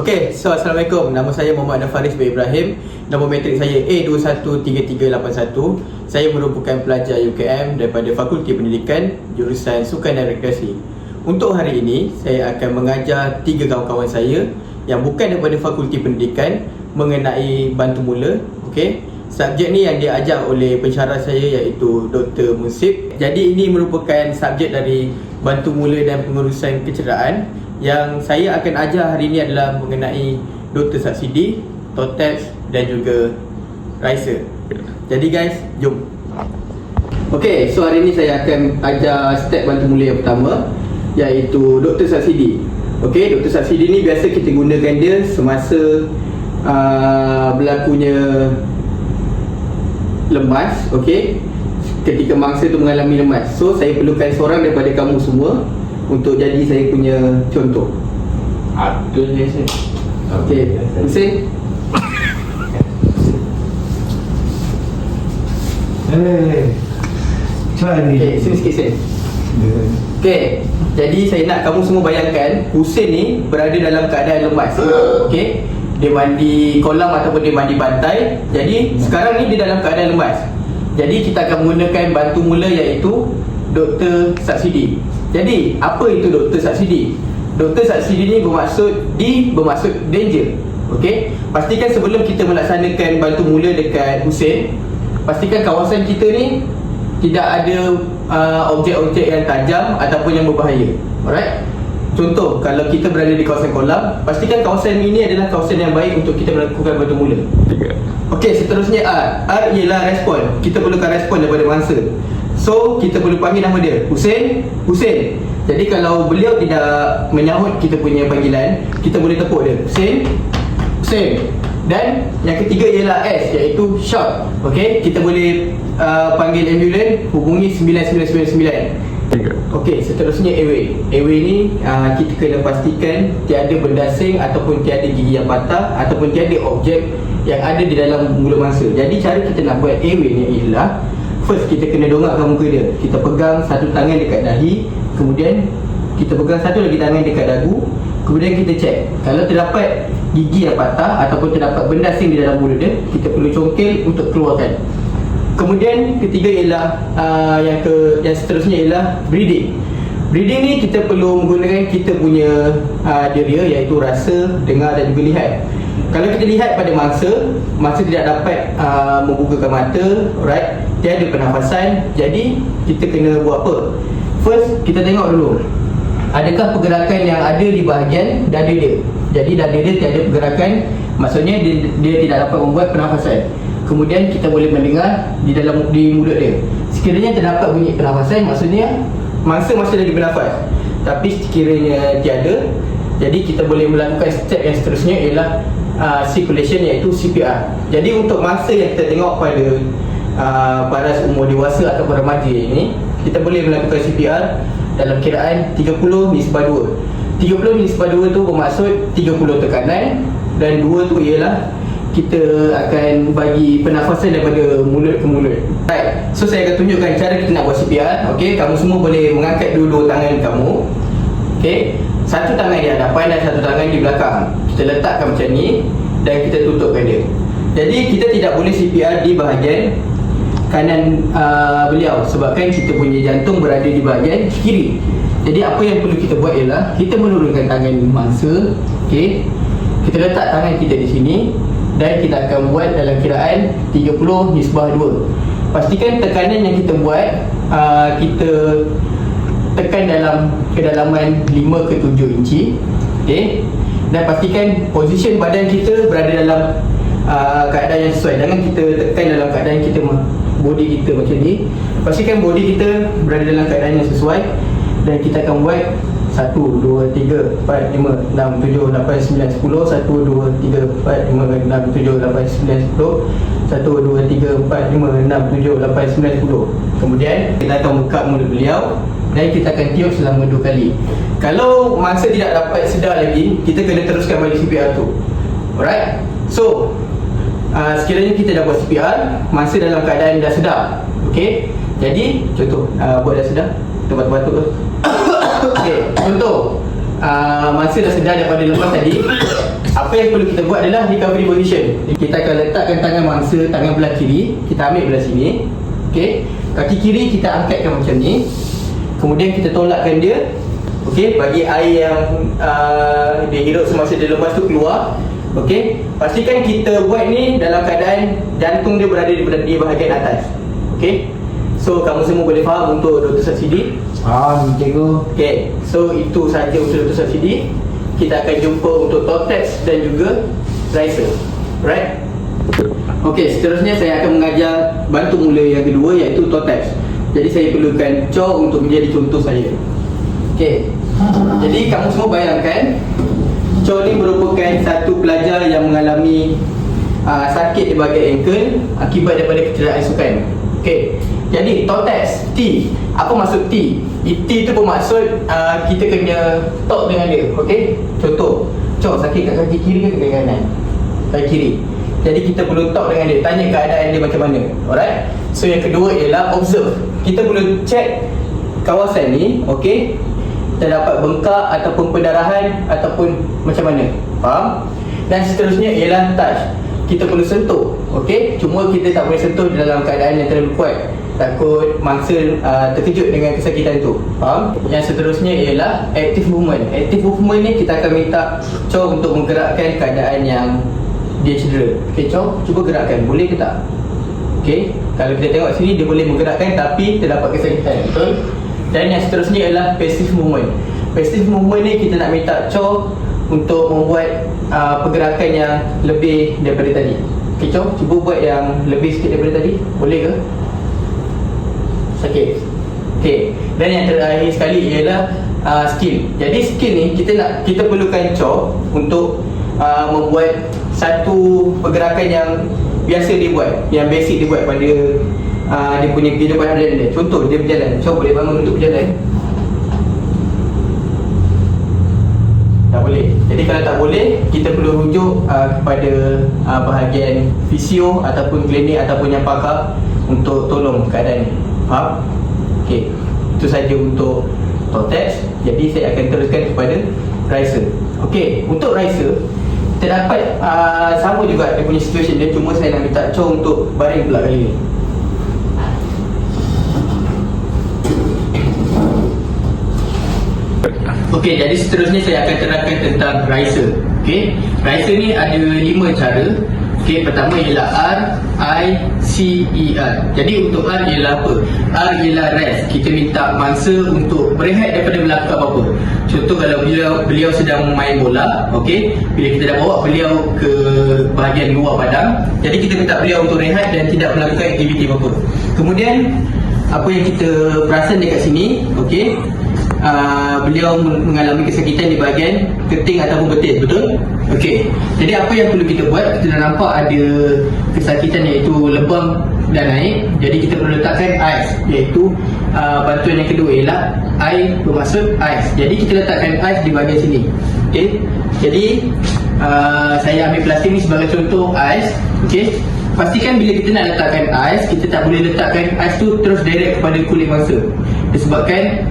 Okey, so Assalamualaikum. Nama saya Muhammad Nafaris bin Ibrahim. Nombor matrik saya A213381. Saya merupakan pelajar UKM daripada Fakulti Pendidikan, jurusan Sukan dan Rekreasi. Untuk hari ini, saya akan mengajar 3 kawan-kawan saya yang bukan daripada Fakulti Pendidikan mengenai bantu mula. Okey. Subjek ni yang diajar oleh pensyarah saya iaitu Dr. Musib. Jadi ini merupakan subjek dari bantu mula dan pengurusan kecederaan. Yang saya akan ajar hari ini adalah mengenai Dr. Subsidi, TOTEX dan juga Riser. Jadi guys, jom. Okey, so hari ini saya akan ajar step bantu mula yang pertama, iaitu Dr. Subsidi. Okey, Dr. Subsidi ni biasa kita gunakan dia semasa berlakunya lemas. Okey, ketika mangsa tu mengalami lemas. So saya perlukan seorang daripada kamu semua untuk jadi saya punya contoh. Abdul je saya. Okey, Hussein. Macam ni? Okey, sini sikit Hussein. Okey, jadi saya nak kamu semua bayangkan Hussein ni berada dalam keadaan lemas. Okey, dia mandi kolam ataupun dia mandi pantai. Jadi sekarang ni dia dalam keadaan lemas. Jadi kita akan menggunakan bantu mula iaitu Dr. Subsidi. Jadi apa itu Dr. Subsidi? Dr. Subsidi ni bermaksud danger. Okey, pastikan sebelum kita melaksanakan bantu mula dekat Hussein, pastikan kawasan kita ni tidak ada objek-objek yang tajam ataupun yang berbahaya. Alright. Contoh, kalau kita berada di kawasan kolam, pastikan kawasan ini adalah kawasan yang baik untuk kita melakukan bantu mula. Okey, seterusnya R. R ialah respon. Kita perlukan respon daripada mangsa. So, kita perlu panggil nama dia, Hussein. Hussein. Jadi kalau beliau tidak menyahut kita punya panggilan, kita boleh tepuk dia, Hussein. Hussein. Dan yang ketiga ialah S, iaitu shout. Okey, kita boleh panggil ambulans, hubungi 9999. Okey, seterusnya airway. Airway ni kita kena pastikan tiada benda asing ataupun tiada gigi yang patah ataupun tiada objek yang ada di dalam mulut mangsa. Jadi cara kita nak buat airway ni ialah, first kita kena dongakkan muka dia. Kita pegang satu tangan dekat dahi, kemudian kita pegang satu lagi tangan dekat dagu, kemudian kita check. Kalau terdapat gigi yang patah ataupun terdapat benda asing di dalam mulut dia, kita perlu congkel untuk keluarkan. Kemudian ketiga ialah yang seterusnya ialah breathing. Breathing ni kita perlu menggunakan kita punya deria, iaitu rasa, dengar dan juga lihat. Kalau kita lihat pada mangsa tidak dapat membukakan mata, alright, tiada pernafasan. Jadi kita kena buat apa? First, kita tengok dulu, adakah pergerakan yang ada di bahagian dada dia. Jadi dada dia tiada pergerakan, maksudnya dia tidak dapat membuat pernafasan. Kemudian kita boleh mendengar di mulut dia. Sekiranya terdapat bunyi pernafasan, maksudnya mangsa masih lagi bernafas. Tapi sekiranya tiada, jadi kita boleh melakukan step yang seterusnya ialah circulation, iaitu CPR. Jadi untuk mangsa yang kita tengok pada baras umur dewasa atau remaja ini, kita boleh melakukan CPR dalam kiraan 30/2. 30/2 tu bermaksud 30 tekanan dan 2 tu ialah kita akan bagi pernafasan daripada mulut ke mulut. Right. So saya akan tunjukkan cara kita nak buat CPR. Okey, kamu semua boleh mengangkat dua tangan kamu. Okey, satu tangan di hadapan dan satu tangan di belakang. Kita letakkan macam ni dan kita tutupkan dia. Jadi kita tidak boleh CPR di bahagian kanan beliau, sebabkan kita punya jantung berada di bahagian kiri. Jadi apa yang perlu kita buat ialah kita menurunkan tangan mangsa. Okey, kita letak tangan kita di sini dan kita akan buat dalam kiraan 30/2. Pastikan tekanan yang kita buat kita tekan dalam kedalaman 5 ke 7 inci. Okey, dan pastikan posisi badan kita berada dalam keadaan yang sesuai. Jangan kita tekan dalam keadaan kita body kita macam ni. Pastikan body kita berada dalam keadaan yang sesuai. Dan kita akan buat 1, 2, 3, 4, 5, 6, 7, 8, 9, 10. 1, 2, 3, 4, 5, 6, 7, 8, 9, 10. 1, 2, 3, 4, 5, 6, 7, 8, 9, 10. Kemudian kita akan buka mulut beliau dan kita akan tiup selama 2 kali. Kalau mangsa tidak dapat sedar lagi, kita kena teruskan balik CPR tu. Alright. So sekiranya kita dah buat CPR, mangsa dalam keadaan dah sedar. Okey. Jadi contoh buat dah sedar, kita batuk-batuk tu. Okey, contoh mangsa dah sedar daripada lepas tadi, apa yang perlu kita buat adalah recovery position. Kita akan letakkan tangan mangsa, tangan belah kiri, kita ambil belah sini. Okey, kaki kiri kita angkatkan macam ni. Kemudian kita tolakkan dia. Okey, bagi air yang dia hirup semasa dia lemas tu keluar. Okey, pastikan kita buat ni dalam keadaan jantung dia berada di bahagian atas. Okey, so kamu semua boleh faham untuk Dr. Safsidi? Faham, cikgu. Okey, so itu sahaja untuk Dr. Safsidi. Kita akan jumpa untuk Tortex dan juga Riser. Alright? Okey, seterusnya saya akan mengajar bantu mula yang kedua, iaitu Tortex. Jadi saya perlukan Cho untuk menjadi contoh saya. Okey, jadi kamu semua bayangkan Cho ni merupakan satu pelajar yang mengalami sakit di bahagian ankle akibat daripada kecederaan sukan. Okey, jadi Tortex, T. Apa maksud T? T tu bermaksud kita kena talk dengan dia. Okey, contoh Cho sakit kat kaki kiri ke kaki kanan? Kaki kiri. Jadi kita perlu talk dengan dia, tanya keadaan dia macam mana. Alright. So yang kedua ialah observe. Kita perlu check kawasan ni. Okey, terdapat bengkak ataupun pendarahan ataupun macam mana. Faham? Dan seterusnya ialah touch. Kita perlu sentuh. Okey, cuma kita tak boleh sentuh dalam keadaan yang terlalu kuat, takut mangsa terkejut dengan kesakitan tu. Faham? Yang seterusnya ialah active movement. Active movement ni kita akan minta Cho untuk menggerakkan keadaan yang dia cedera. Okey, Cho, cuba gerakkan. Boleh ke tak? Okey, kalau kita tengok sini dia boleh menggerakkan tapi terdapat kesakitan. Betul? Dan yang seterusnya ialah passive movement. Passive movement ni kita nak minta Cho untuk membuat pergerakan yang lebih daripada tadi. Okey, Cho, cuba buat yang lebih sikit daripada tadi. Boleh ke? Sakit. Okey. Dan yang terakhir sekali ialah skill. Jadi skill ni kita perlukan Cho untuk membuat satu pergerakan yang biasa dia buat, yang basic dia buat pada dia punya kehidupan harian dia. Contoh dia berjalan. Cho boleh bangun untuk berjalan? Tak boleh. Jadi kalau tak boleh, kita perlu rujuk kepada bahagian fisio ataupun klinik ataupun yang pakar untuk tolong keadaan ni. Faham? Okey. Itu saja untuk Tortex. Jadi saya akan teruskan kepada Riser. Okey, untuk Riser terdapat sama juga dia punya situation dia, cuma saya nak minta Cho untuk baring pula kali ni. Okey, jadi seterusnya saya akan terangkan tentang Riser. Okey, Riser ni ada 5 cara. Okey, pertama ialah R, I, C, E, R. Jadi untuk R ialah apa? R ialah rest. Kita minta mangsa untuk berehat daripada melakukan apa-apa. Contoh kalau beliau sedang main bola, okey, bila kita dah bawa beliau ke bahagian luar padang, jadi kita minta beliau untuk rehat dan tidak melakukan aktiviti apa-apa. Kemudian apa yang kita perasan dekat sini, okey, beliau mengalami kesakitan di bahagian keting ataupun betis, betul? Okey. Jadi apa yang perlu kita buat? Kita dah nampak ada kesakitan iaitu lebam dan naik. Jadi kita perlu letakkan ice, iaitu bantuan yang kedua ialah I bermaksud ice. Jadi kita letakkan ice di bahagian sini. Okey. Jadi saya ambil plastik ni sebagai contoh ice. Okey. Pastikan bila kita nak letakkan ice, kita tak boleh letakkan ice tu terus direct kepada kulit mangsa. Disebabkan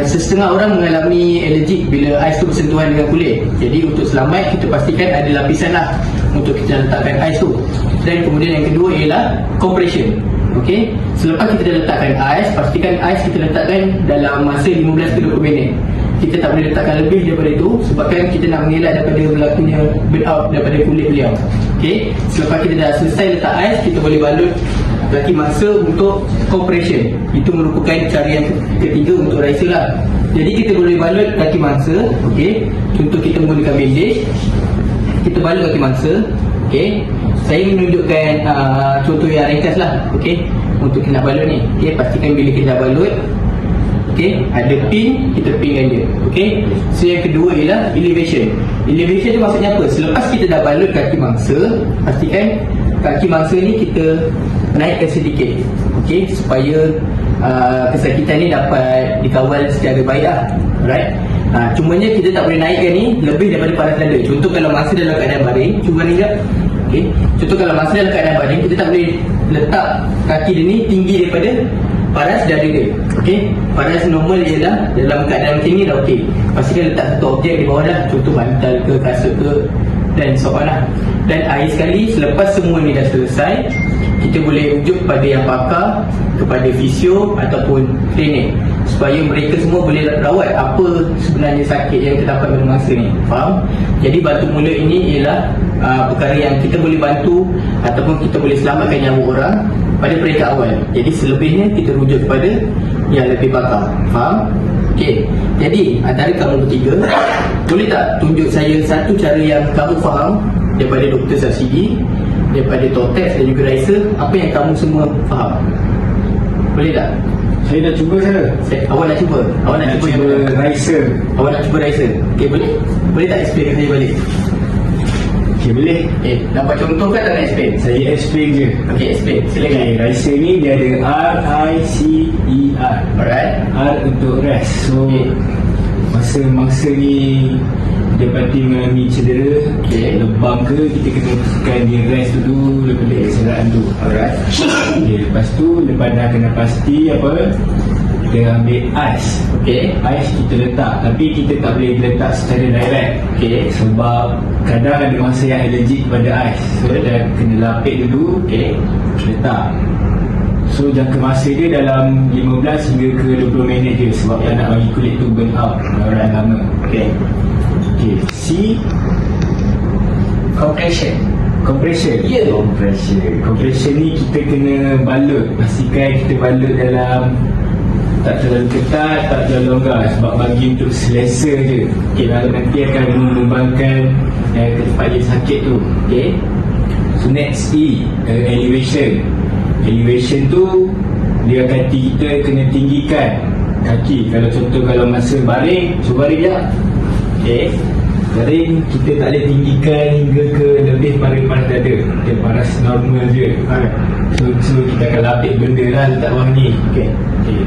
setengah orang mengalami alergik bila ais tu bersentuhan dengan kulit. Jadi untuk selamat, kita pastikan ada lapisan lah untuk kita letakkan ais tu. Dan kemudian yang kedua ialah compression. Okey, selepas kita dah letakkan ais, pastikan ais kita letakkan dalam masa 15 ke 20 minit. Kita tak boleh letakkan lebih daripada itu sebabkan kita nak mengelak daripada berlakunya burn out daripada kulit beliau. Okey, selepas kita dah selesai letak ais, kita boleh balut kaki mangsa untuk compression. Itu merupakan cara yang ketiga untuk Riser lah. Jadi kita boleh balut kaki mangsa. Okey, contoh kita menggunakan bandage, kita balut kaki mangsa. Okey, saya menunjukkan contoh yang ringkas lah. Okey, untuk kita nak balut ni. Okey, pastikan bila kita dah balut, okey, ada pin, kita pinkan dia. Okey, so yang kedua ialah elevation. Elevation tu maksudnya apa? Selepas kita dah balut kaki mangsa, pastikan kaki mangsa ni kita naikkan sedikit, okey, supaya kesakitan ni dapat dikawal secara baik lah. Alright. Cumanya kita tak boleh naikkan ni lebih daripada paras dada. Contoh kalau mangsa dalam keadaan baring, cuba ni sekejap. Okey, contoh kalau mangsa dalam keadaan baring, kita tak boleh letak kaki dia ni tinggi daripada paras dada dia. Okey, paras normal ialah dalam keadaan macam ni dah okey. Pastikan letak satu objek di bawah dah, contoh bantal ke kasut ke, dan so on lah. Dan akhir sekali selepas semua ni dah selesai, kita boleh rujuk pada yang pakar, kepada fisio ataupun klinik, supaya mereka semua boleh rawat apa sebenarnya sakit yang terdapat pada mangsa ni. Faham? Jadi bantu mula ini ialah perkara yang kita boleh bantu ataupun kita boleh selamatkan nyawa orang pada peringkat awal. Jadi selebihnya kita rujuk kepada yang lebih pakar. Faham? Okey. Jadi antara kamu bertiga, boleh tak tunjuk saya satu cara yang kamu faham daripada Dr. Safsidi, daripada Totex dan juga Raisa, apa yang kamu semua faham? Boleh tak? Saya dah cuba saya. Awak nak cuba? Awak nak cuba yang mana? Raisa. Awak nak cuba Raisa? Okey, boleh? Boleh tak explain ke saya balik? Okey, boleh. Okey, nampak contoh kan tak nak explain? Saya explain je. Okey, explain. Silakan. Okay, Raisa ni dia ada R-I-C-E-R. Alright. R untuk rest. So Okay. masa ni dia pasti mengalami cedera, Okay. lebam ke, kita kena pastikan dia rest dulu daripada kecederaan tu. Alright. Okay, lepas tu lepas dah kena pasti apa, kita ambil ais. Okey. Ais kita letak, tapi kita tak boleh letak secara direct. Okey. Sebab kadang ada masa yang allergic pada ais. So kita kena lapik dulu, Okey. letak. So jangka masa dia dalam 15 hingga ke 20 minit je, sebab tak nak bagi kulit tu burn out orang lama. Okey. Okay, C, Compression. compression. Ya. Compression ni kita kena balut. Pastikan kita balut dalam tak terlalu ketat, tak terlalu longgar, sebab bagi untuk selesa je. Okay, lalu nanti akan mengembangkan ke tempat dia sakit tu. Okay. So next E, elevation. Elevation tu dia kata kita kena tinggikan kaki. Kalau contoh kalau masa baring, cuba baring je. Okay. Baring kita tak boleh tinggikan hingga ke lebih paras dada. Kita paras normal je. So kita akan lapik benda lah letak bawah ni. Okay.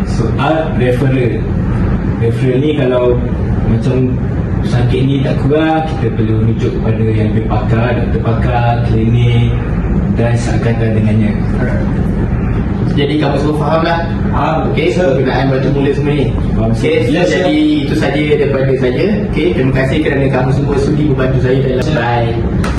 So referral. Referral ni kalau macam sakit ni tak kurang, kita perlu rujuk kepada yang lebih pakar, doktor pakar, klinik dan sekatan dengannya. Jadi kamu semua faham lah. Okey, penggunaan batu mula semua ni. Faham, sir. Okey, Yes, jadi itu saja daripada saya. Okey, terima kasih kerana kamu semua sudi membantu saya dalam. Bye.